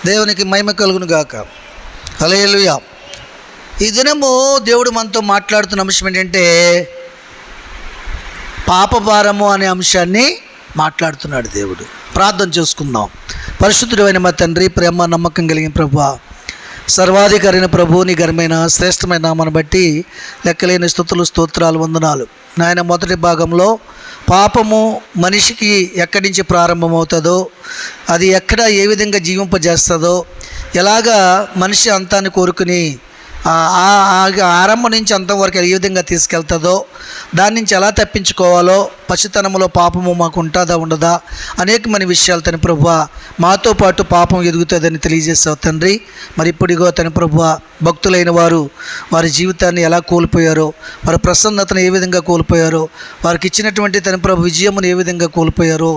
దేవునికి మహిమ కలుగును గాక. హల్లెలూయా. ఈ దినము దేవుడు మనతో మాట్లాడుతున్న అంశం ఏంటంటే పాపభారము అనే అంశాన్ని మాట్లాడుతున్నాడు దేవుడు. ప్రార్థన చేసుకుందాం. పరిశుద్ధుడైన మా తండ్రి, ప్రేమ నమ్మకం కలిగిన ప్రభువా, సర్వాధికారైన ప్రభు, నీ ఘనమైన శ్రేష్టమైన నామను బట్టి లెక్కలేని స్తుతులు, స్తోత్రాలు, వందనాలు నాయన. మొదటి భాగంలో పాపము మనిషికి ఎక్కడి నుంచి ప్రారంభమవుతుందో, అది ఎక్కడ ఏ విధంగా జీవింపజేస్తుందో, ఎలాగా మనిషి అంతాన్ని కోరుకుని ఆరంభం నుంచి అంతం వరకు ఏ విధంగా తీసుకెళ్తుందో, దాని నుంచి ఎలా తప్పించుకోవాలో, పసితనంలో పాపము మాకు ఉంటుందా ఉండదా అనేకమైన విషయాలు తన ప్రభువా మాతో పాటు పాపం ఎదుగుతుందని తెలియజేస్తావు తండ్రి. మరి ఇప్పుడిగో తన ప్రభువా భక్తులైన వారు వారి జీవితాన్ని ఎలా కోల్పోయారో, వారి ప్రసన్నతను ఏ విధంగా కోల్పోయారో, వారికి ఇచ్చినటువంటి తన ప్రభు విజయమును ఏ విధంగా కోల్పోయారో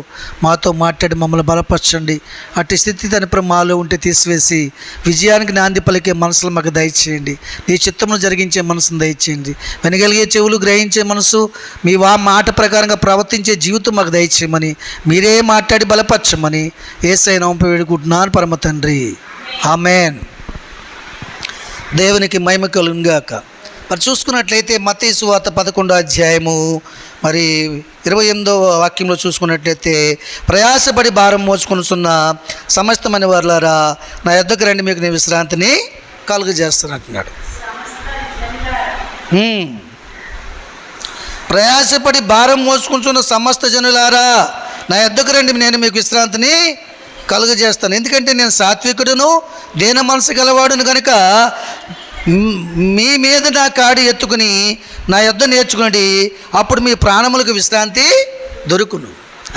మాతో మాట్లాడి మమ్మల్ని బలపరచండి. అట్టి స్థితి తన ప్రభు మాలో ఉంటే తీసివేసి విజయానికి నాంది పలికే మనసులు మాకు దయచేయండి. నీ చిత్తమును జరిగించే మనసును దయచేయండి. వినగలిగే చెవులు, గ్రహించే మనసు, మీ మాట ప్రకారంగా ప్రవర్తించే జీవితం మాకు దయచేయమని, మీరే మాట్లాడి బలపరచమని యేసయ్య నామములో వేడుకుంటున్నాను పరమ తండ్రి. ఆమేన్. దేవునికి మహిమ కలుగును గాక. మరి చూసుకున్నట్లయితే మత్తయి సువార్త 11వ అధ్యాయము మరి 28వ వాక్యంలో చూసుకున్నట్లయితే, ప్రయాసపడి భారం మోసుకొనుచున్న సమస్తమైన వారులారా నా యొద్దకు రండి, మీకు నేను విశ్రాంతిని కలుగజేస్తానంటున్నాడు. ప్రయాసపడి భారం మోసుకుంటున్న సమస్త జనులారా నా యొద్దకు రండి, నేను మీకు విశ్రాంతిని కలుగజేస్తాను. ఎందుకంటే నేను సాత్వికుడును, దీన మనసు గలవాడును కనుక మీ మీద నా కాడి ఎత్తుకుని నా యొద్ద నేర్చుకోండి, అప్పుడు మీ ప్రాణములకు విశ్రాంతి దొరుకును.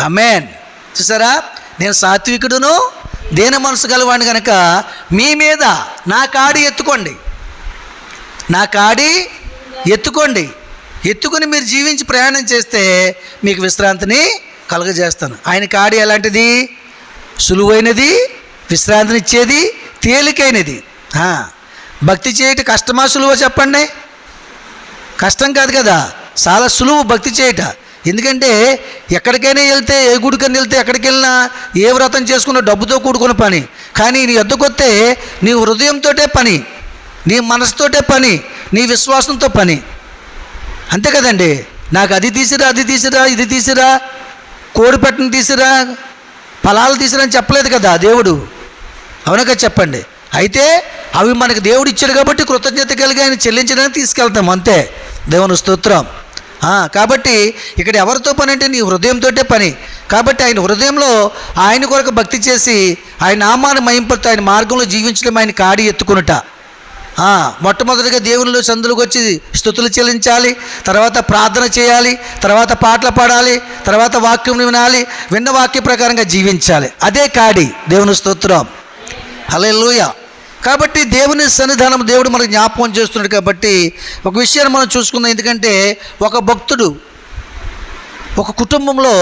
ఆమేన్. చూసారా, నేను సాత్వికుడును, దీన మనసు గలవాడిని కనుక మీ మీద నా కాడి ఎత్తుకోండి, నా కాడి ఎత్తుకోండి. ఎత్తుకుని మీరు జీవించి ప్రయాణం చేస్తే మీకు విశ్రాంతిని కలుగజేస్తాను. ఆయన కాడి ఎలాంటిది? సులువైనది, విశ్రాంతినిచ్చేది, తేలికైనది. భక్తి చేయటం కష్టమా సులువో చెప్పండి? కష్టం కాదు కదా, చాలా సులువు భక్తి చేయట. ఎందుకంటే ఎక్కడికైనా వెళ్తే, ఏ గుడికైనా వెళ్తే, ఎక్కడికి వెళ్ళినా ఏ వ్రతం చేసుకున్న డబ్బుతో కూడుకున్న పని. కానీ నీ వద్దకొస్తే నీ హృదయంతోటే పని, నీ మనసుతోటే పని, నీ విశ్వాసంతో పని. అంతే కదండి. నాకు అది తీసిరా, అది తీసిరా, ఇది తీసిరా, కోడి పెట్టను తీసిరా, ఫలాలు తీసిరా అని చెప్పలేదు కదా దేవుడు. అవునగా చెప్పండి. అయితే అవి మనకు దేవుడు ఇచ్చాడు కాబట్టి కృతజ్ఞత కలిగి ఆయన చెల్లించడానికి తీసుకెళ్తాం, అంతే. దేవుని స్తోత్రం. కాబట్టి ఇక్కడ ఎవరితో పని అంటే నీ హృదయంతోటే పని. కాబట్టి ఆయన హృదయంలో ఆయన కొరకు భక్తి చేసి ఆయన నామాన్ని మహింపడుతూ ఆయన మార్గంలో జీవించడం ఆయన కాడి ఎత్తుకునుట. మొట్టమొదటిగా దేవునిలో సందులకు వచ్చి స్తుతులు చెల్లించాలి, తర్వాత ప్రార్థన చేయాలి, తర్వాత పాటలు పాడాలి, తర్వాత వాక్యం వినాలి, విన్న వాక్య ప్రకారంగా జీవించాలి. అదే కాడి. దేవుని స్తోత్రం. హల్లెలూయా. కాబట్టి దేవుని సన్నిధానం దేవుడు మనకు జ్ఞాపకం చేస్తున్నాడు. కాబట్టి ఒక విషయాన్ని మనం చూసుకుందాం. ఎందుకంటే ఒక భక్తుడు ఒక కుటుంబంలో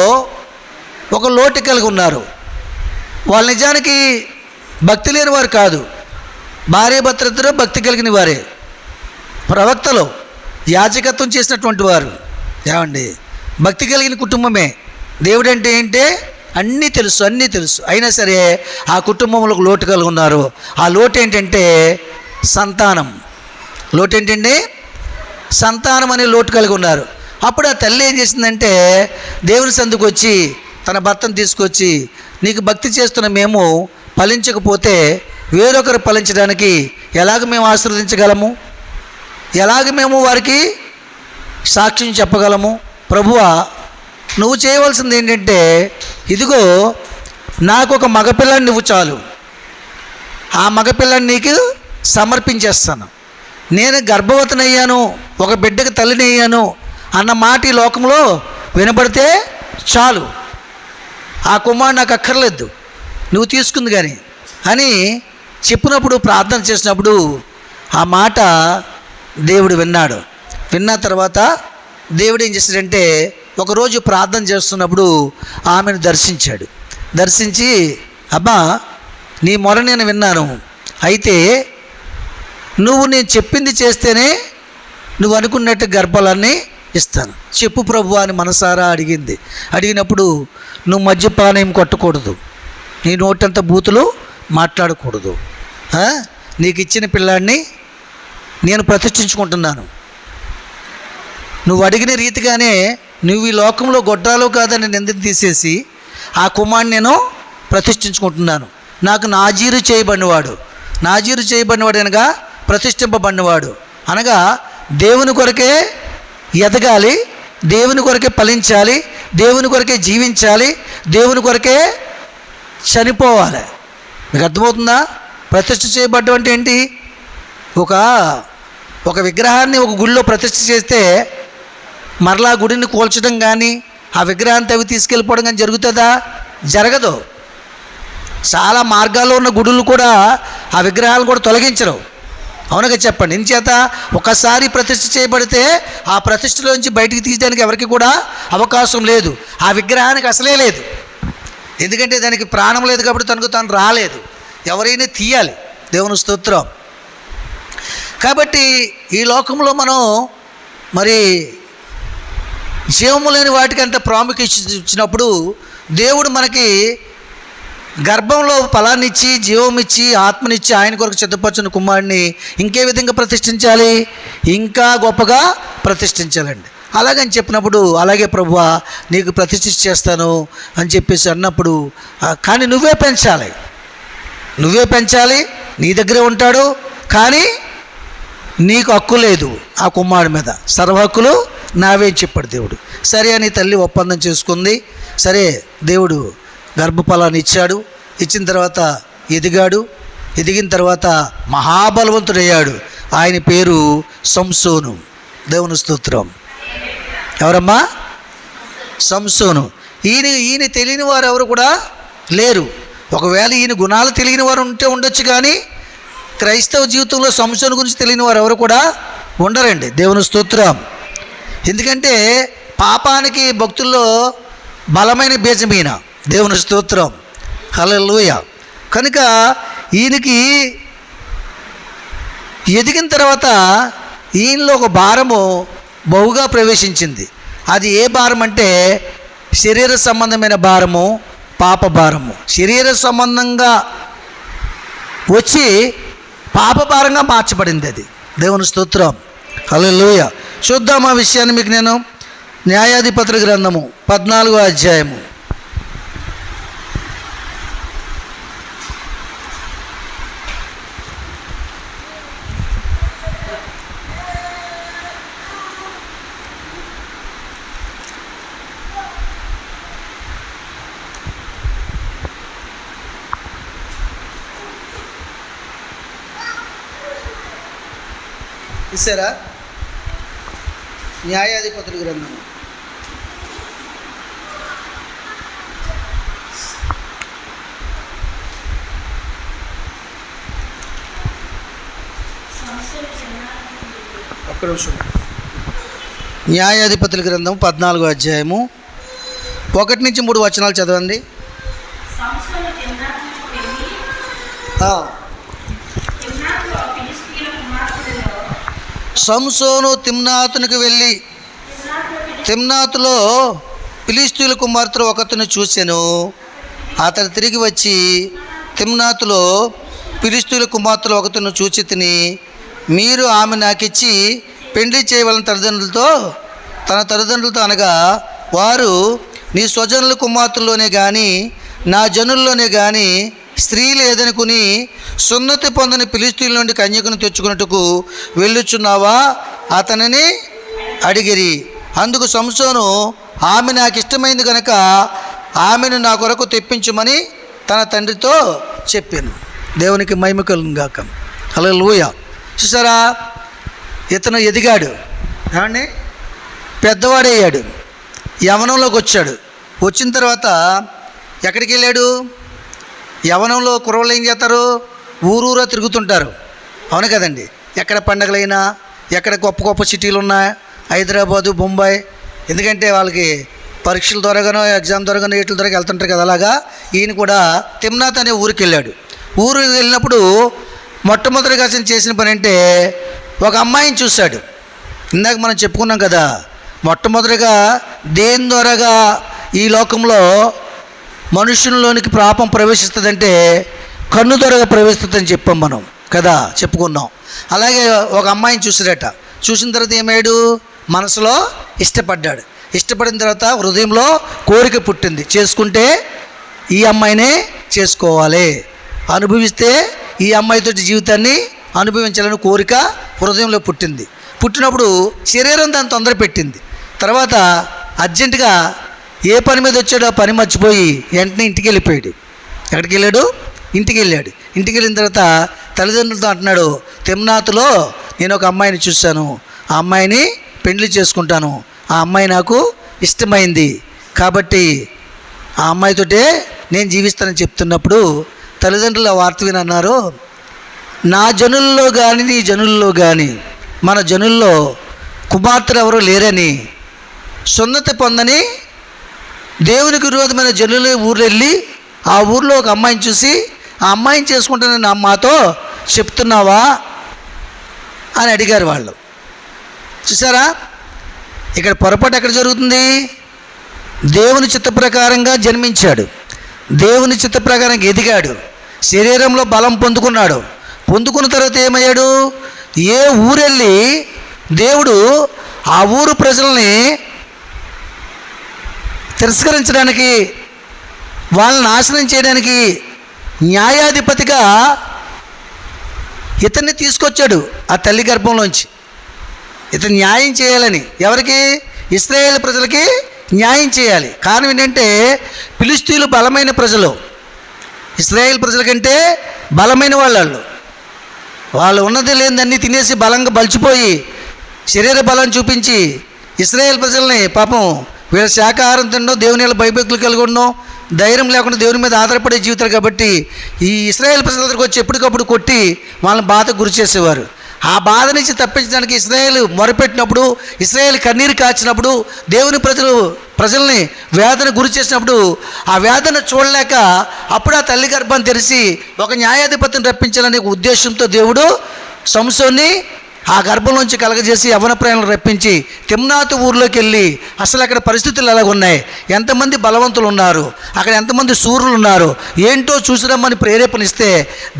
ఒక లోటు కలిగి ఉన్నారు. వాళ్ళు నిజానికి భక్తి లేని వారు కాదు, భార్య భర్తలిద్దరూ భక్తి కలిగిన వారే, ప్రవక్తలు, యాజకత్వం చేసినటువంటి వారు. ఏమండి, భక్తి కలిగిన కుటుంబమే. దేవుడు అంటే ఏంటే అన్నీ తెలుసు, అన్నీ తెలుసు. అయినా సరే ఆ కుటుంబంలో లోటు కలిగి ఉన్నారు. ఆ లోటు ఏంటంటే సంతానం. లోటు ఏంటండి? సంతానం అనే లోటు కలిగి ఉన్నారు. అప్పుడు ఆ తల్లి ఏం చేసిందంటే దేవుని సందుకు వచ్చి తన భర్తను తీసుకొచ్చి, నీకు భక్తి చేస్తున్న మేము ఫలించకపోతే వేరొకరు ఫలించడానికి ఎలాగ మేము ఆశీర్వదించగలము? ఎలాగ మేము వారికి సాక్ష్యం చెప్పగలము? ప్రభువా, నువ్వు చేయవలసింది ఏంటంటే, ఇదిగో నాకు ఒక మగపిల్లాన్ని నువ్వు చాలు, ఆ మగపిల్లాన్ని నీకు సమర్పించేస్తాను. నేను గర్భవతిని అయ్యాను, ఒక బిడ్డకు తల్లిని అయ్యాను అన్న మాట ఈ లోకంలో వినబడితే చాలు, ఆ కుమారుడు నాకు అక్కర్లేదు, నువ్వు తీసుకుంది కానీ అని చెప్పినప్పుడు, ప్రార్థన చేసినప్పుడు ఆ మాట దేవుడు విన్నాడు. విన్న తర్వాత దేవుడు ఏం చేశాడంటే, ఒకరోజు ప్రార్థన చేస్తున్నప్పుడు ఆమెను దర్శించాడు. దర్శించి, అబ్బా, నీ మొర నేను విన్నాను, అయితే నువ్వు నేను చెప్పింది చేస్తేనే నువ్వు అనుకున్నట్టు గర్భాలన్నీ ఇస్తాను, చెప్పు ప్రభువా అని మనసారా అడిగింది. అడిగినప్పుడు, నువ్వు మద్యపానం కొట్టకూడదు, నీ నోటంత బూతులు మాట్లాడకూడదు. నీకు ఇచ్చిన పిల్లాడిని నేను ప్రతిష్ఠించుకుంటున్నాను, నువ్వు అడిగిన రీతిగానే నువ్వు ఈ లోకంలో గొడ్రాలు కాదని నిందను తీసేసి ఆ కుమారుని నేను ప్రతిష్ఠించుకుంటున్నాను. నాకు నాజీరు చేయబడినవాడు అనగా ప్రతిష్ఠింపబడినవాడు అనగా దేవుని కొరకే ఎదగాలి, దేవుని కొరకే ఫలించాలి, దేవుని కొరకే జీవించాలి, దేవుని కొరకే చనిపోవాలి. మీకు అర్థమవుతుందా? ప్రతిష్ఠ చేయబడ్డం అంటే ఏంటి? ఒక విగ్రహాన్ని ఒక గుడిలో ప్రతిష్ఠ చేస్తే మరలా గుడిని కూల్చడం కానీ ఆ విగ్రహాన్ని తవ్వి తీసుకెళ్ళిపోవడం కానీ జరుగుతుందా? జరగదు. చాలా మార్గాల్లో ఉన్న గుడులు కూడా ఆ విగ్రహాలను కూడా తొలగించరు. అవునగా చెప్పండి. ఇంచేత ఒకసారి ప్రతిష్ఠ చేయబడితే ఆ ప్రతిష్ఠలోంచి బయటికి తీయడానికి ఎవరికి కూడా అవకాశం లేదు. ఆ విగ్రహానికి అసలే లేదు, ఎందుకంటే దానికి ప్రాణం లేదు కాబట్టి తనకు తాను రాలేదు. ఎవరైనా తీయాలి. దేవుని స్తోత్రం. కాబట్టి ఈ లోకంలో మనం మరి జీవము లేని వాటికి అంత ప్రాముఖ్యత ఇచ్చినప్పుడు దేవుడు మనకి గర్భంలో ఫలాన్ని ఇచ్చి జీవం ఇచ్చి ఆత్మనిచ్చి ఆయన కొరకు సిద్ధపరచిన కుమారుడిని ఇంకే విధంగా ప్రతిష్ఠించాలి? ఇంకా గొప్పగా ప్రతిష్ఠించాలండి. అలాగని చెప్పినప్పుడు అలాగే ప్రభువా నీకు ప్రతిష్ఠ చేస్తాను అని చెప్పేసి అన్నప్పుడు కానీ నువ్వే పెంచాలి, నీ దగ్గరే ఉంటాడు, కానీ నీకు హక్కు లేదు ఆ కుమారుడి మీద, సర్వ హక్కులు నావే చెప్పాడు దేవుడు. సరే అని తల్లి ఒప్పందం చేసుకుంది. సరే దేవుడు గర్భఫలాన్ని ఇచ్చాడు. ఇచ్చిన తర్వాత ఎదిగిన తర్వాత మహాబలవంతుడయ్యాడు. ఆయన పేరు సంసోను. దేవుని స్తోత్రం. ఎవరమ్మా? సంసోను. ఈయన తెలియని వారు ఎవరు కూడా లేరు. ఒకవేళ ఈయన గుణాలు తెలియని వారు ఉండొచ్చు, కానీ క్రైస్తవ జీవితంలో సంసోను గురించి తెలియని వారు ఎవరు కూడా ఉండరండి. దేవుని స్తోత్రం. ఎందుకంటే పాపానికి భక్తుల్లో బలమైన బీజం ఈయన. దేవుని స్తోత్రం. హల్లెలూయ. కనుక ఈయనకి ఎదిగిన తర్వాత ఈయనలో ఒక భారము బహుగా ప్రవేశించింది. అది ఏ భారం అంటే శరీర సంబంధమైన భారము, పాప భారము. శరీర సంబంధంగా వచ్చి పాప భారంగా మార్చబడింది అది. దేవుని స్తోత్రం. హల్లెలూయ. చూద్దాం ఆ విషయాన్ని. మీకు నేను న్యాయాధిపతుల గ్రంథము 14వ అధ్యాయము ఇస్తారా? న్యాయాధిపతుల గ్రంథము 14వ అధ్యాయము 1 నుంచి 3 వచనాలు చదవండి. సంసోను తిమ్నాతునికి వెళ్ళి తిమ్నాతులో ఫిలిష్తీయుల కుమార్తె ఒకతను చూసెను. అతను తిరిగి వచ్చి తిమ్నాతులో ఫిలిష్తీయుల కుమార్తెలు ఒకతను చూచి తిని, మీరు ఆమె నాకిచ్చి పెండ్లి చేయవలన తన తల్లిదండ్రులతో అనగా వారు నీ స్వజనుల కుమార్తెల్లోనే కానీ నా జనుల్లోనే కానీ స్త్రీ లేదనుకుని సున్నతి పొందని ఫిలిష్తీయుల నుండి కన్యకను తెచ్చుకున్నట్టుకు వెళ్ళుచున్నావా అతనిని అడిగిరి. అందుకు సంసోను ఆమె నాకు ఇష్టమైంది కనుక ఆమెను నా కొరకు తెప్పించమని తన తండ్రితో చెప్పాను. దేవునికి మహిమ కలుగును గాక. హల్లెలూయా. చూసారా, ఇతను ఎదిగాడు, ఏమండి, పెద్దవాడయ్యాడు, యవ్వనంలోకి వచ్చాడు. వచ్చిన తర్వాత ఎక్కడికి వెళ్ళాడు? యవ్వనంలో కుర్రలు ఏం చేస్తారు? ఊరూరా తిరుగుతుంటారు. అవును కదండి. ఎక్కడ పండగలైనా, ఎక్కడ గొప్ప గొప్ప సిటీలు ఉన్నా, హైదరాబాదు, బొంబాయి, ఎందుకంటే వాళ్ళకి పరీక్షల ద్వారాగానో ఎగ్జామ్ ద్వారాగానో వీటి ద్వారా వెళ్తుంటారు కదా. అలాగా ఈయన కూడా తిమ్నాత్ అనే ఊరికి వెళ్ళాడు. ఊరికి వెళ్ళినప్పుడు మొట్టమొదటిగా చేసిన పని అంటే ఒక అమ్మాయిని చూశాడు. ఇందాక మనం చెప్పుకున్నాం కదా, మొట్టమొదటిగా దేని ద్వారాగా ఈ లోకంలో మనుషుల్లోనికి పాపం ప్రవేశిస్తుందంటే కన్ను దొరగా ప్రవేశిస్తుందని చెప్పాం మనం కదా, చెప్పుకున్నాం. అలాగే ఒక అమ్మాయిని చూసాడట. చూసిన తర్వాత ఏమయ్యాడు? మనసులో ఇష్టపడ్డాడు. ఇష్టపడిన తర్వాత హృదయంలో కోరిక పుట్టింది, చేసుకుంటే ఈ అమ్మాయినే చేసుకోవాలి, అనుభవిస్తే ఈ అమ్మాయితో జీవితాన్ని అనుభవించాలని కోరిక హృదయంలో పుట్టింది. పుట్టినప్పుడు శరీరం దాన్ని తొందర పెట్టింది. తర్వాత అర్జెంటుగా ఏ పని మీద వచ్చాడో ఆ పని మర్చిపోయి వెంటనే ఇంటికి వెళ్ళిపోయాడు. ఎక్కడికి వెళ్ళాడు? ఇంటికి వెళ్ళాడు. ఇంటికి వెళ్ళిన తర్వాత తల్లిదండ్రులతో అంటున్నాడు, తిమ్నాతులో నేను ఒక అమ్మాయిని చూశాను, ఆ అమ్మాయిని పెళ్లి చేసుకుంటాను, ఆ అమ్మాయి నాకు ఇష్టమైంది కాబట్టి ఆ అమ్మాయితోటే నేను జీవిస్తానని చెప్తున్నప్పుడు తల్లిదండ్రులు ఆ వార్త విని అన్నారు, నా జనుల్లో కానీ నీ జనుల్లో కానీ మన జనుల్లో కుమార్తెలు ఎవరు లేరని సున్నతి పొందని దేవునికి విరోధమైన జనుల ఊరు వెళ్ళి ఆ ఊర్లో ఒక అమ్మాయిని చూసి ఆ అమ్మాయిని చేసుకుంటానని మాతో చెప్తున్నావా అని అడిగారు వాళ్ళు. చూసారా, ఇక్కడ పొరపాటు ఎక్కడ జరుగుతుంది? దేవుని చిత్త ప్రకారంగా జన్మించాడు, దేవుని చిత్త ప్రకారంగా ఎదిగాడు, శరీరంలో బలం పొందుకున్నాడు. పొందుకున్న తర్వాత ఏమయ్యాడు? ఏ ఊరెళ్ళి దేవుడు ఆ ఊరు ప్రజల్ని తిరస్కరించడానికి, వాళ్ళని నాశనం చేయడానికి న్యాయాధిపతిగా ఇతన్ని తీసుకొచ్చాడు ఆ తల్లి గర్భంలోంచి. ఇతను న్యాయం చేయాలని, ఎవరికి? ఇశ్రాయేలు ప్రజలకి న్యాయం చేయాలి. కారణం ఏంటంటే ఫిలిష్తీయులు బలమైన ప్రజలు, ఇశ్రాయేలు ప్రజల కంటే బలమైన వాళ్ళు ఉన్నది లేనిదన్నీ తినేసి బలంగా బలిచిపోయి శరీర బలం చూపించి ఇశ్రాయేలు ప్రజల్ని పాపం వీళ్ళ శాకాహారం తినడం, దేవుని భయభక్తులు కలిగి ఉండడం, ధైర్యం లేకుండా దేవుని మీద ఆధారపడే జీవితాలు కాబట్టి ఈ ఇశ్రాయేలు ప్రజల దగ్గరికి వచ్చి ఎప్పటికప్పుడు కొట్టి వాళ్ళని బాధకు గురి చేసేవారు. ఆ బాధ నుంచి తప్పించడానికి ఇశ్రాయేలు మొరపెట్టినప్పుడు, ఇశ్రాయేలు కన్నీరు కాచినప్పుడు, దేవుని ప్రజల్ని వేదన గురి చేసినప్పుడు ఆ వేదన చూడలేక అప్పుడు ఆ తల్లి గర్భాన్ని తెరిచి ఒక న్యాయాధిపతిని రప్పించాలనే ఉద్దేశంతో దేవుడు సంసోన్ని ఆ గర్భంలోంచి కలగజేసి యవ్వన ప్రయాణం రప్పించి తిమ్నాతు ఊర్లోకి వెళ్ళి అసలు అక్కడ పరిస్థితులు ఎలాగ ఉన్నాయి, ఎంతమంది బలవంతులు ఉన్నారు, అక్కడ ఎంతమంది శూరులు ఉన్నారు, ఏంటో చూసిరమ్మని ప్రేరేపణిస్తే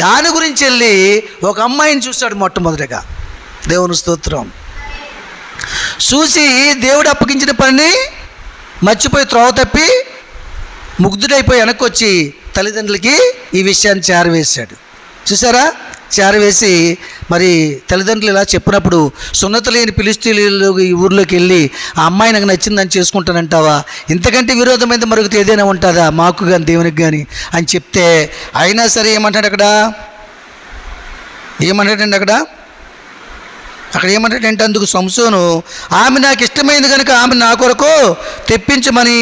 దాని గురించి వెళ్ళి ఒక అమ్మాయిని చూశాడు మొట్టమొదటిగా. దేవుని స్తోత్రం. చూసి దేవుడు అప్పగించిన పనిని మర్చిపోయి త్రోవ తప్పి ముగ్ధుడైపోయి వెనక్కి వచ్చి తల్లిదండ్రులకి ఈ విషయాన్ని చేరవేశాడు. చూసారా, చేరవేసి మరి తల్లిదండ్రులు ఇలా చెప్పినప్పుడు సున్నత లేని ఫిలిష్తీయులు ఈ ఊర్లోకి వెళ్ళి ఆ అమ్మాయి నాకు నచ్చిందని చేసుకుంటానంటావా, ఇంతకంటే విరోధమైంది మరొకటి ఏదైనా ఉంటుందా మాకు కానీ దేవునికి కానీ అని చెప్తే, అయినా సరే ఏమంటాడు అక్కడ ఏమంటాడంటే అందుకు సంసోను ఆమె నాకు ఇష్టమైంది కనుక ఆమె నా కొరకు తెప్పించమని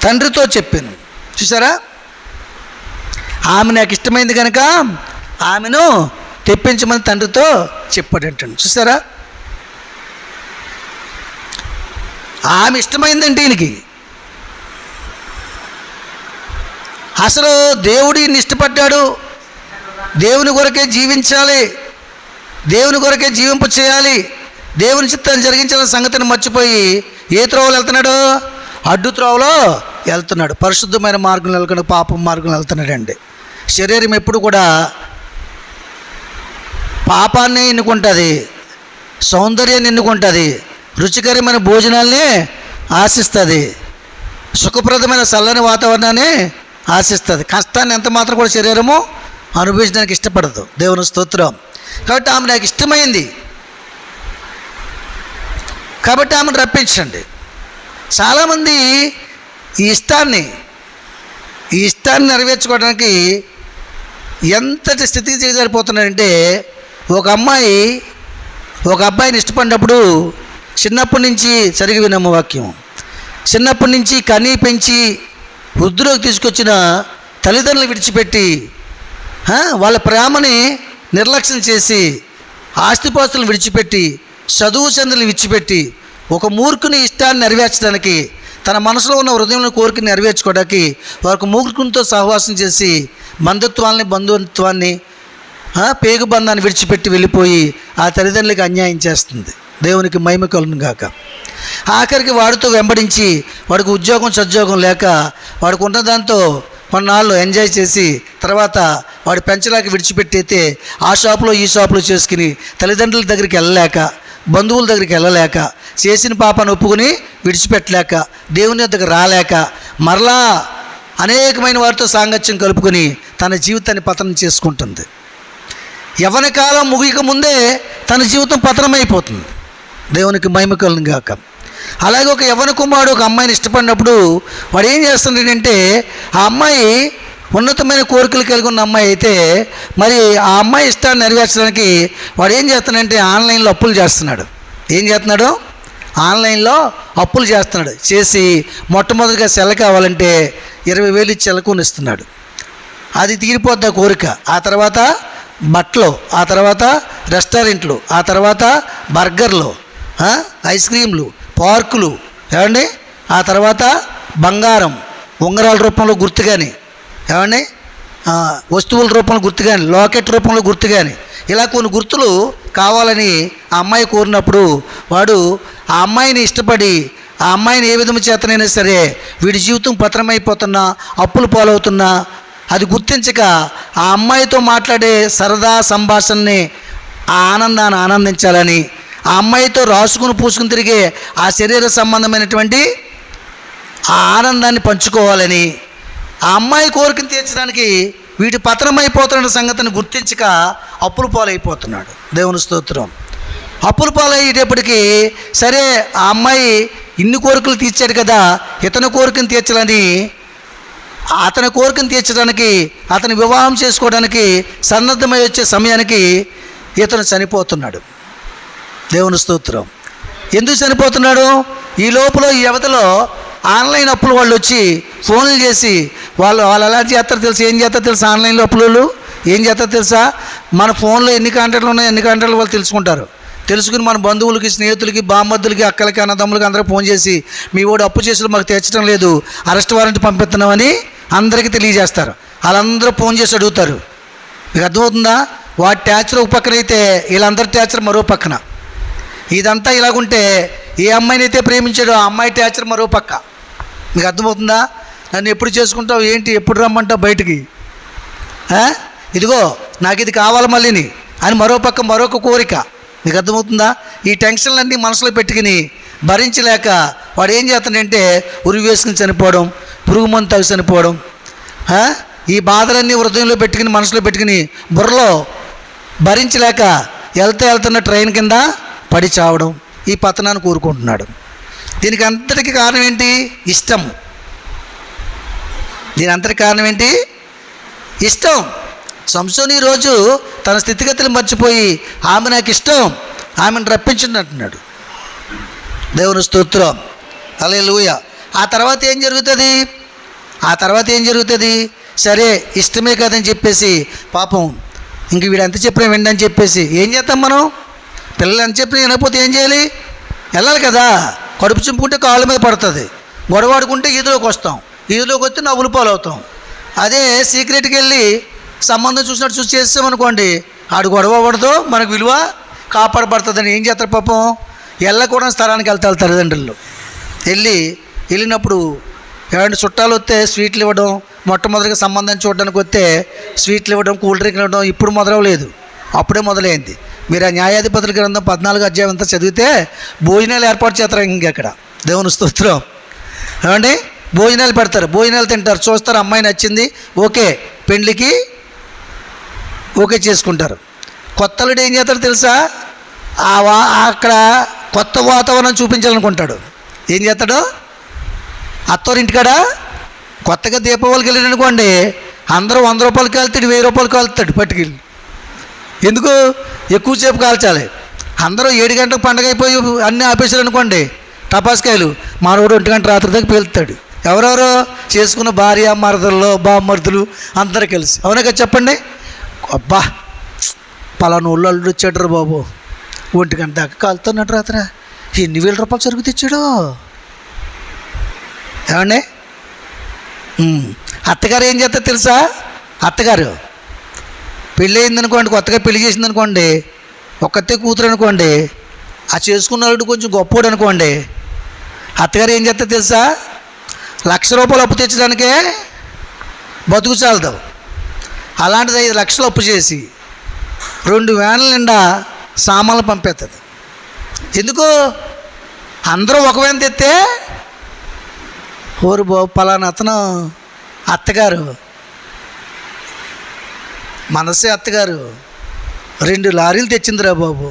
తండ్రితో చెప్పాను. చూసారా, ఆమె నాకు ఇష్టమైంది కనుక ఆమెను తెప్పించమని తండ్రితో చెప్పాడంటాడు. చూసారా, ఆమె ఇష్టమైందంటే ఈయనకి అసలు దేవుడు ఈయన్ని ఇష్టపడ్డాడు, దేవుని కొరకే జీవించాలి, దేవుని కొరకే జీవింప చేయాలి, దేవుని చిత్తాన్ని జరిగించాలన్న సంగతిని మర్చిపోయి ఏ త్రోవలో వెళ్తున్నాడు? అడ్డు త్రోవలో వెళ్తున్నాడు. పరిశుద్ధమైన మార్గంలో వెళ్ళకుండా పాపం మార్గంలో వెళ్తున్నాడండి. శరీరం ఎప్పుడు కూడా పాపాన్ని ఎన్నుకుంటుంది, సౌందర్యాన్ని ఎన్నుకుంటుంది, రుచికరమైన భోజనాల్ని ఆశిస్తుంది, సుఖప్రదమైన చల్లని వాతావరణాన్ని ఆశిస్తుంది. కష్టాన్ని ఎంత మాత్రం కూడా శరీరము అనుభవించడానికి ఇష్టపడదు. దేవుని స్తోత్రం. కాబట్టి ఆమె నాకు ఇష్టమైంది కాబట్టి ఆమెను రప్పించండి. చాలామంది ఈ ఇష్టాన్ని నెరవేర్చుకోవడానికి ఎంతటి స్థితికి చేజారిపోతున్నారంటే, ఒక అబ్బాయిని ఇష్టపడినప్పుడు చిన్నప్పటి నుంచి సరిగి వినమ్మ వాక్యం, చిన్నప్పటి నుంచి కనీ పెంచి వృద్ధిలోకి తీసుకొచ్చిన తల్లిదండ్రులు విడిచిపెట్టి వాళ్ళ ప్రేమని నిర్లక్ష్యం చేసి ఆస్తిపాస్తులను విడిచిపెట్టి చదువు చంద్రులను విడిచిపెట్టి ఒక మూర్ఖుని ఇష్టాన్ని నెరవేర్చడానికి, తన మనసులో ఉన్న హృదయంలో కోరికని నెరవేర్చుకోవడానికి వారికి మూర్ఖునితో సహవాసం చేసి బంధుత్వాన్ని పేగు బంధాన్ని విడిచిపెట్టి వెళ్ళిపోయి ఆ తల్లిదండ్రులకి అన్యాయం చేస్తుంది. దేవునికి మహిమ కలుగును గాక. ఆఖరికి వాడితో వెంబడించి వాడికి ఉద్యోగం సద్యోగం లేక వాడికి ఉన్న దాంతో కొన్నాళ్ళు ఎంజాయ్ చేసి తర్వాత వాడి పెంచలేక విడిచిపెట్టయితే ఆ షాపులో ఈ షాపులో చేసుకుని తల్లిదండ్రుల దగ్గరికి వెళ్ళలేక, బంధువుల దగ్గరికి వెళ్ళలేక, చేసిన పాపాన్ని ఒప్పుకొని విడిచిపెట్టలేక, దేవుని దగ్గర రాలేక, మరలా అనేకమైన వారితో సాంగత్యం కలుపుకొని తన జీవితాన్ని పతనం చేసుకుంటుంది. యవ్వన కాలం ముగియక ముందే తన జీవితం పతనమైపోతుంది. దేవునికి మహిమ కలుగును గాక. అలాగే ఒక యవ్వన కుమారుడు ఒక అమ్మాయిని ఇష్టపడినప్పుడు వాడు ఏం చేస్తున్నాడంటే, ఆ అమ్మాయి ఉన్నతమైన కోరికలు కలిగి ఉన్న అమ్మాయి అయితే మరి ఆ అమ్మాయి ఇష్టాన్ని నెరవేర్చడానికి వాడు ఏం చేస్తున్నాడంటే ఆన్లైన్లో అప్పులు చేస్తున్నాడు. ఏం చేస్తున్నాడు? ఆన్లైన్లో అప్పులు చేస్తున్నాడు. చేసి మొట్టమొదటిగా సెల కావాలంటే 20,000 ఇచ్చి సెలకొనిస్తున్నాడు. అది తీరిపోద్ది ఆ కోరిక. ఆ తర్వాత బట్టలు, ఆ తర్వాత రెస్టారెంట్లు, ఆ తర్వాత బర్గర్లు, ఐస్ క్రీమ్లు, పార్కులు, ఏమండి, ఆ తర్వాత బంగారం ఉంగరాల రూపంలో గుర్తు కానీ, ఏమండి, వస్తువుల రూపంలో గుర్తు కానీ, లాకెట్ రూపంలో గుర్తు కానీ, ఇలా కొన్ని గుర్తులు కావాలని ఆ అమ్మాయి కోరినప్పుడు వాడు ఆ అమ్మాయిని ఇష్టపడి ఆ అమ్మాయిని ఏ విధము చేతనైనా సరే వీడి జీవితం పతనమైపోతున్నా, అప్పులు పాలవుతున్నా అది గుర్తించక ఆ అమ్మాయితో మాట్లాడే సరదా సంభాషణని, ఆ ఆనందాన్ని ఆనందించాలని, ఆ అమ్మాయితో రాసుకుని పూసుకుని తిరిగే ఆ శరీర సంబంధమైనటువంటి ఆ ఆనందాన్ని పంచుకోవాలని, ఆ అమ్మాయి కోరికను తీర్చడానికి వీటి పతనమైపోతున్న సంగతిని గుర్తించక అప్పుల పాలైపోతున్నాడు. దేవుని స్తోత్రం. అప్పుల పాలయ్యేటప్పటికీ సరే ఆ అమ్మాయి ఇన్ని కోరికలు తీర్చాడు కదా, ఇతని కోరికను తీర్చాలని, అతని కోరికను తీర్చడానికి, అతని వివాహం చేసుకోవడానికి సన్నద్ధమై వచ్చే సమయానికి ఇతను చనిపోతున్నాడు. దేవుని స్తోత్రం. ఎందుకు చనిపోతున్నాడు? ఈ లోపల ఈ యువతలో ఆన్లైన్ అప్పులు వాళ్ళు వచ్చి ఫోన్లు చేసి వాళ్ళు ఎలా చేస్తారో తెలుసు. ఏం చేస్తారో తెలుసా? ఆన్లైన్లో అప్పులు ఏం చేస్తారో తెలుసా? మన ఫోన్లో ఎన్ని కాంటాక్ట్లు ఉన్నాయో ఎన్ని కాంటాక్ట్లు వాళ్ళు తెలుసుకుంటారు. తెలుసుకుని మన బంధువులకి, స్నేహితులకి, బామ్మద్దులకి, అక్కలకి, అన్నదమ్ములకి అందరూ ఫోన్ చేసి మీ వాడు అప్పు చేసి మాకు తీర్చడం లేదు, అరెస్ట్ వారెంట్ పంపిస్తున్నామని అందరికీ తెలియజేస్తారు. వాళ్ళందరూ ఫోన్ చేసి అడుగుతారు. మీకు అర్థమవుతుందా? వాటి ట్యాచర్ ఒక పక్కన అయితే వీళ్ళందరి ట్యాచర్ మరో పక్కన. ఇదంతా ఇలాగుంటే ఏ అమ్మాయిని అయితే ప్రేమించాడో ఆ అమ్మాయి ట్యాచర్ మరో పక్క. మీకు అర్థమవుతుందా? నన్ను ఎప్పుడు చేసుకుంటావు, ఏంటి, ఎప్పుడు రమ్మంటావు బయటికి, ఇదిగో నాకు ఇది కావాలి మళ్ళీని అని మరో పక్క మరొక కోరిక. మీకు అర్థమవుతుందా? ఈ టెన్షన్లన్నీ మనసులో పెట్టుకుని భరించలేక వాడు ఏం చేస్తాడంటే ఉరి వేసుకుని చనిపోవడం, పురుగు మందు తాగి చనిపోవడం, ఈ బాధలన్నీ హృదయంలో పెట్టుకుని మనసులో పెట్టుకుని బుర్రలో భరించలేక వెళ్తున్న ట్రైన్ కింద పడి చావడం, ఈ పతనాన్ని కోరుకుంటున్నాడు. దీనికి అంతటికి కారణం ఏంటి? ఇష్టం. దీని అంతటి కారణం ఏంటి? ఇష్టం. సంసోను ఈరోజు తన స్థితిగతులు మర్చిపోయి ఆమె నాకు ఇష్టం, ఆమెను రప్పించండి అంటున్నాడు. దేవుని స్తోత్రం. హల్లెలూయా. ఆ తర్వాత ఏం జరుగుతుంది? సరే ఇష్టమే కదని చెప్పేసి పాపం ఇంక వీడు ఎంత చెప్పినా విండని చెప్పేసి ఏం చేస్తాం మనం? పిల్లలు ఎంత చెప్పినా వినకపోతే ఏం చేయాలి? వెళ్ళాలి కదా. కడుపు చింపుకుంటే కాళ్ళ మీద పడుతుంది, గొడవాడుకుంటే ఈదులోకి వస్తాం, ఈదులోకి వస్తే నవ్వులు పాలవుతాం. అదే సీక్రెట్కి వెళ్ళి సంబంధం చూసినట్టు చూసి చేస్తామనుకోండి, ఆడు గొడవ పడదు, మనకు విలువ కాపాడబడుతుందని ఏం చేస్తారు పాపం? వెళ్ళకూడని స్థలానికి వెళ్తారు తల్లిదండ్రులు. వెళ్ళినప్పుడు ఏమంటే చుట్టాలు వస్తే స్వీట్లు ఇవ్వడం, మొట్టమొదటిగా సంబంధం చూడడానికి వస్తే స్వీట్లు ఇవ్వడం, కూల్ డ్రింక్లు ఇవ్వడం ఇప్పుడు మొదలవలేదు, అప్పుడే మొదలైంది. మీరు ఆ న్యాయాధిపతుల గ్రంథం 14వ అధ్యాయం అంతా చదివితే భోజనాలు ఏర్పాటు చేస్తారు. ఇంకెక్కడ దేవుని స్తోత్రం. ఏమండి, భోజనాలు పెడతారు, భోజనాలు తింటారు, చూస్తారు, అమ్మాయి నచ్చింది, ఓకే, పెండ్లికి ఓకే చేసుకుంటారు. కొత్తలుడు ఏం చేస్తాడు తెలుసా? అక్కడ కొత్త వాతావరణం చూపించాలనుకుంటాడు. ఏం చేస్తాడు? అత్తవారింటికాడ కొత్తగా దీపావళికి వెళ్ళాడు అనుకోండి, అందరూ 100 రూపాయలకి వెళ్తాడు, 1000 రూపాయలకి వెళ్తాడు పట్టుకెళ్ళి. ఎందుకు? ఎక్కువసేపు కాల్చాలి. అందరూ 7 గంటలకు పండగ అయిపోయి అన్నీ ఆపేశారు అనుకోండి, టపాస్కాయలు మానవుడు 1 గంట రాత్రి దాకా పేలుతాడు. ఎవరెవరో చేసుకున్న భార్య, మరదలు, బామ్మర్దులు అందరూ కలిసి. అవునా కదా చెప్పండి? అబ్బా పలానా ఊళ్ళో అల్లుడు వచ్చాడు బాబు, 1 గంట దాకా కాలుతున్నాడు రాత్రి, ఎన్ని 1000 రూపాయలు సరుకు తెచ్చాడు. ఏమండి, అత్తగారు ఏం చేస్తారు తెలుసా? అత్తగారు పెళ్ళి అయిందనుకోండి, కొత్తగా పెళ్లి చేసిందనుకోండి, ఒక్కతే కూతురు అనుకోండి, ఆ చేసుకున్న వాళ్ళు కొంచెం గొప్పోడు అనుకోండి, అత్తగారు ఏం చేస్తారు తెలుసా? 1,00,000 రూపాయలు అప్పు తెచ్చడానికే బతుకు చాలదు. అలాంటిది 5 లక్షలు అప్పు చేసి 2 వ్యాన్ల నిండా సామాన్లు పంపేస్తుంది. ఎందుకు? అందరూ ఒక వ్యాన్ తెస్తే ఓరు బాబు పలానా అతను అత్తగారు మనసే అత్తగారు 2 లారీలు తెచ్చిందిరా బాబు.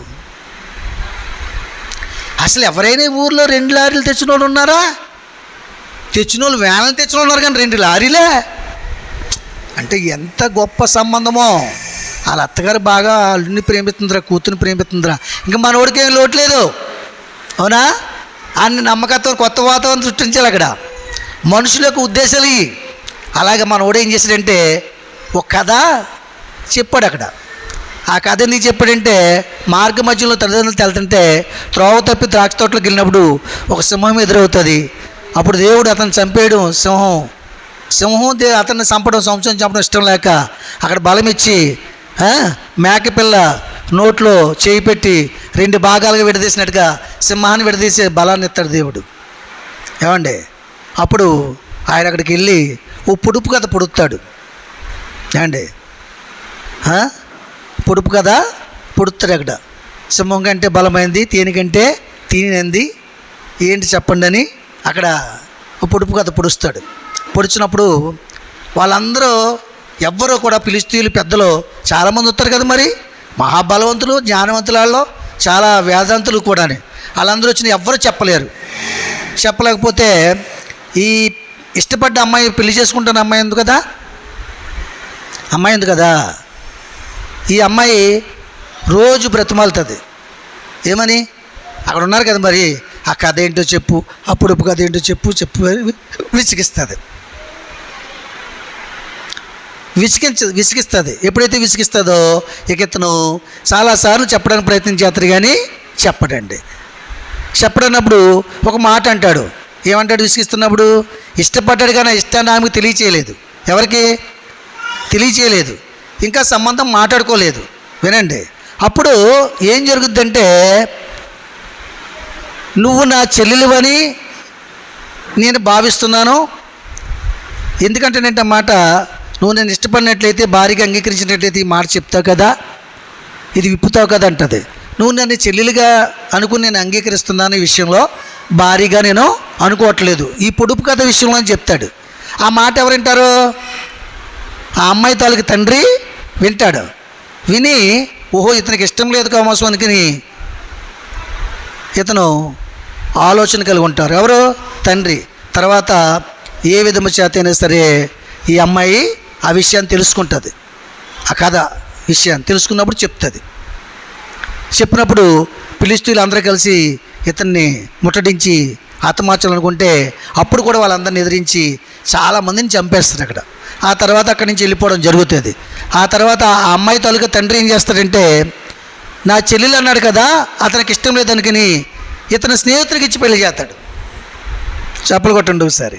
అసలు ఎవరైనా ఊర్లో 2 లారీలు తెచ్చిన వాళ్ళు ఉన్నారా? తెచ్చిన వాళ్ళు వ్యాన్లు తెచ్చిన వాళ్ళు ఉన్నారు, కానీ 2 లారీలే అంటే ఎంత గొప్ప సంబంధమో. వాళ్ళ అత్తగారు బాగా అల్లుడిని ప్రేమిస్తుందిరా, కూతుర్ని ప్రేమిస్తుందిరా, ఇంకా మనోడికి ఏం లోటు లేదు. అవునా? అన్ని నమ్మకత్వం, కొత్త వాతావరణం సృష్టించాలి అక్కడ. మనుషుల యొక్క ఉద్దేశాలు ఇవి. అలాగే మనోడు ఏం చేశాడంటే ఒక కథ చెప్పాడు అక్కడ. ఆ కథ ఎందుకు చెప్పాడంటే, మార్గ మధ్యలో తల్లిదండ్రులు వెళ్తుంటే త్రోవ తప్పి ద్రాక్ష తోటలోకి వెళ్ళినప్పుడు ఒక సింహం ఎదురవుతుంది. అప్పుడు దేవుడు అతను చంపేయడం, సింహం అతన్ని చంపడం, సంవత్సరం చంపడం ఇష్టం లేక అక్కడ బలం ఇచ్చి మేకపిల్ల నోట్లో చేయి పెట్టి 2 భాగాలుగా విడదీసినట్టుగా సింహాన్ని విడదీసే బలాన్ని ఇస్తాడు దేవుడు. ఏమండి? అప్పుడు ఆయన అక్కడికి వెళ్ళి ఓ పొడుపు కథ పొడుస్తాడు. ఏమండి? పొడుపు కథ పొడుస్తాడు అక్కడ. సింహం కంటే బలమైంది, తేనెకంటే తినింది ఏంటి చెప్పండి అని అక్కడ పొడుపు కథ పొడుస్తాడు. పొడిచినప్పుడు వాళ్ళందరూ ఎవ్వరూ కూడా ఫిలిష్తీయులు పెద్దలు చాలామంది వస్తారు కదా, మరి మహాబలవంతులు జ్ఞానవంతులలో చాలా వేదాంతులు కూడా, వాళ్ళందరూ వచ్చిన ఎవ్వరూ చెప్పలేకపోతే ఈ ఇష్టపడ్డ అమ్మాయి పెళ్లి చేసుకుంటున్న అమ్మాయి ఉంది కదా, ఈ అమ్మాయి రోజు బ్రతిమాలుతుంది. ఏమని? అక్కడ ఉన్నారు కదా మరి, ఆ కథ ఏంటో చెప్పు, ఆ పొడుపు కథ ఏంటో చెప్పు విసిగిస్తుంది. ఎప్పుడైతే విసిగిస్తుందో ఇక ఇతను చాలాసార్లు చెప్పడానికి ప్రయత్నం చేస్తారు, కానీ చెప్పడన్నప్పుడు ఒక మాట అంటాడు. ఏమంటాడు విసిగిస్తున్నప్పుడు? ఇష్టపడ్డాడు కానీ ఇష్టాన్ని ఆమెకు తెలియచేయలేదు. ఎవరికి తెలియచేయలేదు, ఇంకా సంబంధం మాట్లాడుకోలేదు. వినండి, అప్పుడు ఏం జరుగుద్దంటే, నువ్వు నా చెల్లెలివని నేను భావిస్తున్నాను. ఎందుకంటే నేను మాట, నువ్వు నేను ఇష్టపడినట్లయితే, భారీగా అంగీకరించినట్లయితే ఈ మాట చెప్తావు కదా, ఇది విప్పుతావు కదా అంటది. నువ్వు నన్ను చెల్లెలిగా అనుకుని నేను అంగీకరిస్తున్నాను, ఈ విషయంలో భారీగా నేను అనుకోవట్లేదు, ఈ పొడుపు కథ విషయంలో అని చెప్తాడు. ఆ మాట ఎవరు వింటారు? ఆ అమ్మాయి తాలూకు తండ్రి వింటాడు. విని ఓహో ఇతనికి ఇష్టం లేదు కామోసం అనుకుని ఇతను ఆలోచన కలిగి ఉంటారు. ఎవరు? తండ్రి. తర్వాత ఏ విధము చేతైనా సరే ఈ అమ్మాయి ఆ విషయాన్ని తెలుసుకుంటుంది. ఆ కథ విషయాన్ని తెలుసుకున్నప్పుడు చెప్తుంది. చెప్పినప్పుడు ఫిలిష్తీయులు అందరూ కలిసి ఇతన్ని ముట్టడించి హతమార్చాలనుకుంటే అప్పుడు కూడా వాళ్ళందరిని ఎదిరించి చాలామందిని చంపేస్తారు అక్కడ. ఆ తర్వాత అక్కడి నుంచి వెళ్ళిపోవడం జరుగుతుంది. ఆ తర్వాత ఆ అమ్మాయి తాలూకా తండ్రి ఏం చేస్తాడంటే, నా చెల్లెలు అన్నాడు కదా, అతనికి ఇష్టం లేదనుకుని ఇతని స్నేహితుడికి ఇచ్చి పెళ్లి చేస్తాడు. చప్పలు కొట్టండి ఒకసారి.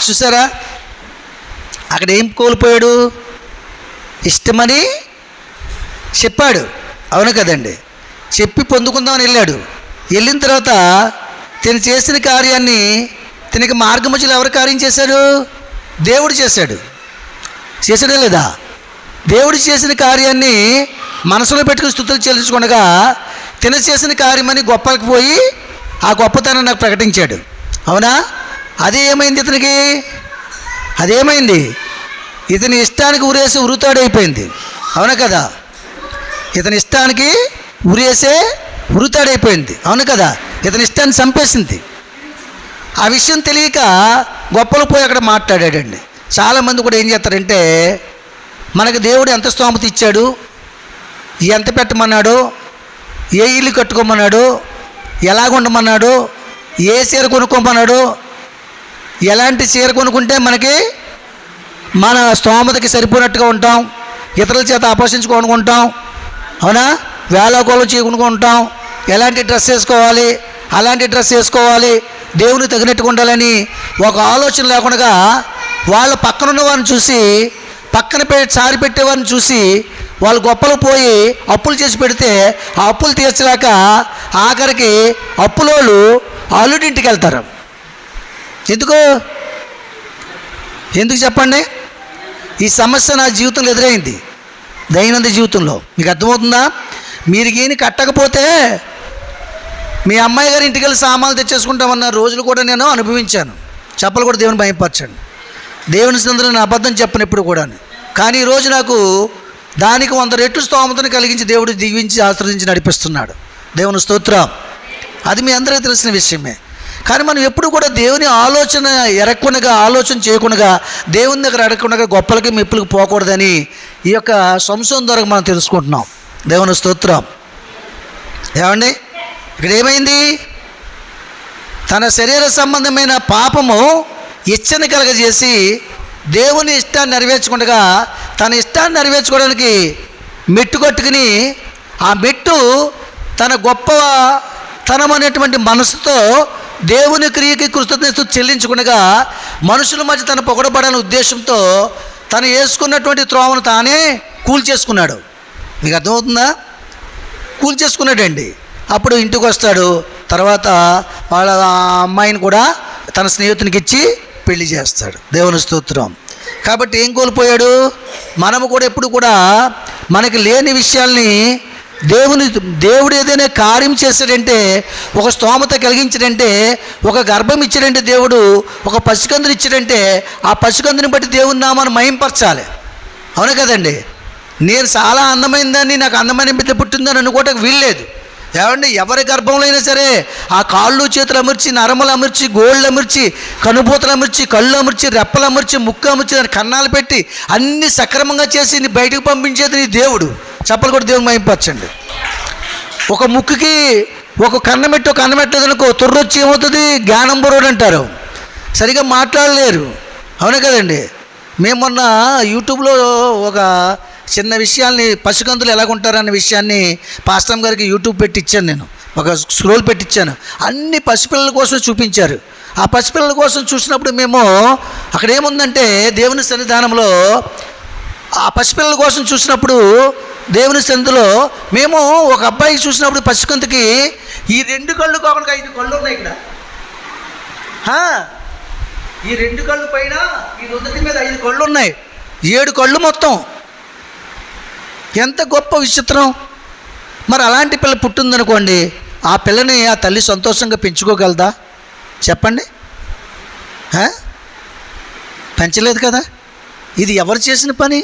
చూసారా? అక్కడ ఏం కోల్పోయాడు? ఇష్టమని చెప్పాడు, అవును కదండి. చెప్పి పొందుకుందామని వెళ్ళాడు. వెళ్ళిన తర్వాత తను చేసిన కార్యాన్ని తనకి మార్గమధ్యలో ఎవరు కార్యం చేశాడు? దేవుడు చేశాడు. చేశాడే లేదా? దేవుడు చేసిన కార్యాన్ని మనసులో పెట్టుకుని స్తుతులు చెల్లించుకుండగా తిన చేసిన కార్యమని గొప్పకి పోయి ఆ గొప్పతనం నాకు ప్రకటించాడు. అవునా? అదే ఏమైంది ఇతనికి? అదేమైంది? ఇతని ఇష్టానికి ఉరేసి ఉరుతాడైపోయింది. అవునా కదా? ఇతని ఇష్టానికి ఉరేసే ఉరుతాడైపోయింది. అవును కదా? ఇతని ఇష్టాన్ని చంపేసింది. ఆ విషయం తెలియక గొప్పలు పోయి అక్కడ మాట్లాడాడండి. చాలామంది కూడా ఏం చేస్తారంటే, మనకు దేవుడు ఎంత స్తోమత ఇచ్చాడు, ఎంత పెట్టమన్నాడు, ఏ ఇల్లు కట్టుకోమన్నాడు, ఎలాగుండమన్నాడు, ఏ చీర కొనుక్కోమన్నాడు, ఎలాంటి చీర కొనుక్కుంటే మనకి మన స్తోమతకి సరిపోయినట్టుగా ఉంటాం, ఇతరుల చేత ఆపోషించుకోనుకుంటాం. అవునా? వేళాకోళం చేయకుంటాం. ఎలాంటి డ్రెస్ వేసుకోవాలి, అలాంటి డ్రెస్ వేసుకోవాలి, దేవుని తగినట్టుగా ఉండాలని ఒక ఆలోచన లేకుండా వాళ్ళ పక్కనున్న వారిని చూసి, పక్కన సారి పెట్టేవారిని చూసి వాళ్ళు గొప్పలు పోయి అప్పులు చేసి పెడితే ఆ అప్పులు తీర్చలేక ఆఖరికి అప్పులోళ్ళు అల్లుడింటికి వెళ్తారు. ఎందుకు? ఎందుకు చెప్పండి? ఈ సమస్య నా జీవితంలో ఎదురైంది, దైనందిన జీవితంలో. మీకు అర్థమవుతుందా? మీరు ఈయన కట్టకపోతే మీ అమ్మాయి గారి ఇంటికి వెళ్ళి సామాన్లు తెచ్చేసుకుంటామన్న రోజులు కూడా నేను అనుభవించాను. చెప్పలు కూడా దేవుని భయపరచండి. దేవుని సందులో నేను అబద్ధం చెప్పను ఎప్పుడు కూడా. కానీ ఈరోజు నాకు దానికి 100 రెట్లు స్తోమతను కలిగించి దేవుడు దీవించి ఆశీర్వదించి నడిపిస్తున్నాడు. దేవుని స్తోత్రం. అది మీ అందరికీ తెలిసిన విషయమే. కానీ మనం ఎప్పుడు కూడా దేవుని ఆలోచన ఎరక్కుండా, ఆలోచన చేయకుండా, దేవుని దగ్గర అడగకుండా గొప్పలకి మెప్పులకి పోకూడదని ఈ యొక్క సంవత్సరం ద్వారా మనం తెలుసుకుంటున్నాం. దేవుని స్తోత్రం. ఏమండి, ఇక్కడ ఏమైంది? తన శరీర సంబంధమైన పాపము ఇచ్చని కలగజేసి దేవుని ఇష్టాన్ని నెరవేర్చకుండా తన ఇష్టాన్ని నెరవేర్చుకోవడానికి మెట్టు కట్టుకుని, ఆ మెట్టు తన గొప్ప తనమనేటువంటి మనసుతో దేవుని క్రియకి కృతజ్ఞత చెల్లించకుండా మనుషుల మధ్య తన పొగడబడాలని ఉద్దేశంతో తను వేసుకున్నటువంటి త్రోవను తానే కూల్చేసుకున్నాడు. మీకు అర్థమవుతుందా? కూల్చేసుకున్నాడండి. అప్పుడు ఇంటికి వస్తాడు. తర్వాత వాళ్ళ అమ్మాయిని కూడా తన స్నేహితునికి ఇచ్చి పెళ్లి చేస్తాడు. దేవుని స్తోత్రం. కాబట్టి ఏం కోల్పోయాడు? మనము కూడా ఎప్పుడు కూడా మనకి లేని విషయాల్ని దేవుడు ఏదైనా కార్యం చేశాడంటే, ఒక స్తోమత కలిగించాడంటే, ఒక గర్భం ఇచ్చాడంటే, దేవుడు ఒక పసికందుని ఇచ్చాడంటే, ఆ పసికందుని బట్టి దేవుని నామాన్ని మహింపరచాలి. అవును కదండి? నేను చాలా అందమైందని, నాకు అందమైన బిడ్డ పుట్టిందని అనుకోవటానికి వీల్లేదు. ఏమండి, ఎవరి గర్భంలో అయినా సరే ఆ కాళ్ళు చేతులు అమర్చి, నరములు అమర్చి, గోళ్ళు అమర్చి, కనుబూతలు అమర్చి, కళ్ళు అమర్చి, రెప్పలు అమర్చి, ముక్కు అమర్చి, కన్నాలు పెట్టి అన్ని సక్రమంగా చేసి బయటకు పంపించేది నీ దేవుడు. చెప్పలు కూడా దేవుని మహింపరచండి. ఒక ముక్కుకి ఒక కన్నమెట్టదనుకో తొర్రొచ్చి ఏమవుతుంది? జ్ఞానం బుర్రోడు అంటారు. సరిగా మాట్లాడలేరు. అవునే కదండి? మేము మొన్న యూట్యూబ్లో ఒక చిన్న విషయాల్ని, పసికందులు ఎలాగుంటారన్న విషయాన్ని పాస్టర్ గారికి యూట్యూబ్ పెట్టించాను. నేను ఒక స్క్రోల్ పెట్టించాను. అన్ని పసిపిల్లల కోసం చూపించారు. ఆ పసిపిల్లల కోసం చూసినప్పుడు మేము అక్కడ ఏముందంటే, దేవుని సన్నిధానంలో ఆ పసిపిల్లల కోసం చూసినప్పుడు దేవుని సన్నిధిలో మేము ఒక అబ్బాయికి చూసినప్పుడు పసికందుకి ఈ 2 కళ్ళు కాకుండా 5 కళ్ళు ఉన్నాయి. ఇక్కడ ఈ 2 కళ్ళు పైన ఈ నుదుటి మీద 5 కళ్ళు ఉన్నాయి. 7 కళ్ళు మొత్తం. ఎంత గొప్ప విచిత్రం. మరి అలాంటి పిల్ల పుట్టిందనుకోండి, ఆ పిల్లని ఆ తల్లి సంతోషంగా పెంచుకోగలదా? చెప్పండి. పెంచలేదు కదా. ఇది ఎవరు చేసిన పని?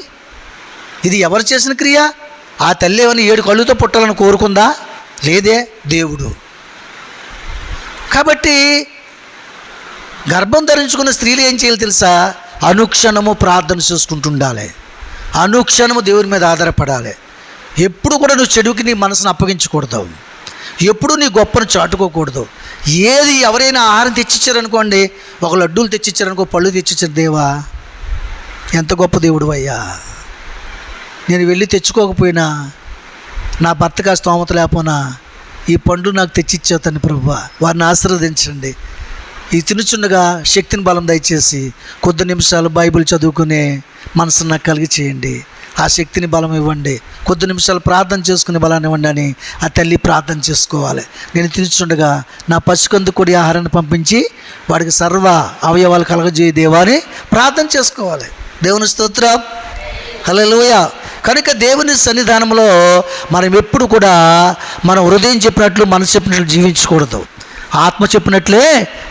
ఇది ఎవరు చేసిన క్రియ? ఆ తల్లి ఏమని 7 కళ్ళుతో పుట్టాలని కోరుకుందా? లేదే, దేవుడు. కాబట్టి గర్భం ధరించుకున్న స్త్రీలు ఏం చేయాలి తెలుసా? అనుక్షణము ప్రార్థన చేసుకుంటుండాలి. అనుక్షణము దేవుని మీద ఆధారపడాలి. ఎప్పుడు కూడా నువ్వు చెడుకి నీ మనసును అప్పగించకూడదు. ఎప్పుడు నీ గొప్పను చాటుకోకూడదు. ఏది ఎవరైనా ఆహారం తెచ్చిచ్చారనుకోండి, ఒక లడ్డూలు తెచ్చిచ్చారనుకో, పళ్ళు తెచ్చిచ్చారు, దేవా ఎంత గొప్ప దేవుడు అయ్యా, నేను వెళ్ళి తెచ్చుకోకపోయినా, నా భర్తకు ఆ స్తోమత లేకపోయినా ఈ పండు నాకు తెచ్చిచ్చేతాను ప్రభువా, వారిని ఆశీర్వదించండి. ఈ తినుచుండగా శక్తిని బలం దయచేసి కొద్ది నిమిషాలు బైబిల్ చదువుకునే మనసును నాకు కలిగి చేయండి. ఆ శక్తిని బలం ఇవ్వండి. కొద్ది నిమిషాలు ప్రార్థన చేసుకునే బలాన్ని ఇవ్వండి అని ఆ తల్లి ప్రార్థన చేసుకోవాలి. నేను తినుచుండగా నా పసికందు కొడి ఆహారాన్ని పంపించి వాడికి సర్వ అవయవాలు కలగజేయ దేవా అని ప్రార్థన చేసుకోవాలి. దేవుని స్తోత్రం. హల్లెలూయా. కనుక దేవుని సన్నిధానంలో మనం ఎప్పుడు కూడా మన హృదయం చెప్పినట్లు, మనసు చెప్పినట్లు జీవించకూడదు. ఆత్మ చెప్పినట్లే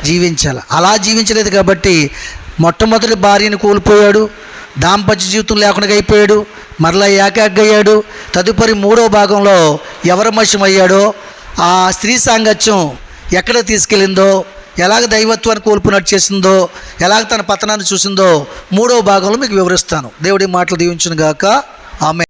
జీవించాలి. అలా జీవించలేదు కాబట్టి మొట్టమొదటి భార్యను కోల్పోయాడు, దాంపత్య జీవితం లేకుండా అయిపోయాడు, మరలా ఏకాగ్రయ్యాడు. తదుపరి 3వ భాగంలో ఎవరి వశమయ్యాడో, ఆ స్త్రీ సాంగత్యం ఎక్కడ తీసుకెళ్ళిందో, ఎలాగ దైవత్వాన్ని కోల్పోయినట్టు చేసిందో, ఎలాగ తన పతనాన్ని చూసిందో 3వ భాగంలో మీకు వివరిస్తాను. దేవుడి మాటలు దీవించును గాక. ఆమెన్.